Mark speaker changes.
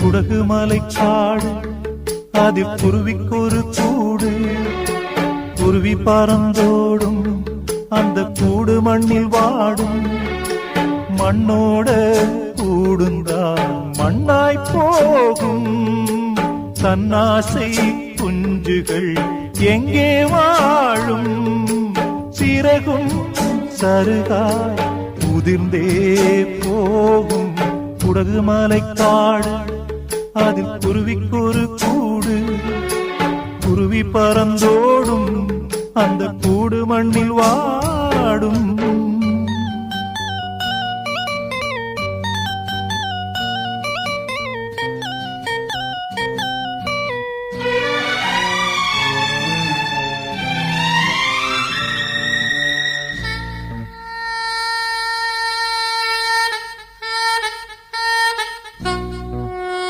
Speaker 1: குடகு மலைக்காடு அதில் குருவிக்கொரு கூடு. குருவி பறந்தோடும் அந்த கூடு மண்ணில் வாடும். மண்ணோட கூடுந்தான் மண்ணாய் போகும். தன்னாசை குஞ்சுகள் எங்கே வாழும்? சிறகும் சருகாய் உதிர்ந்தே போகும். குடகு மலைக்காடு அதில் குருவிக்கொரு கூடு. குருவி பறந்தோடும் அந்த கூடு மண்ணில் வாடும்.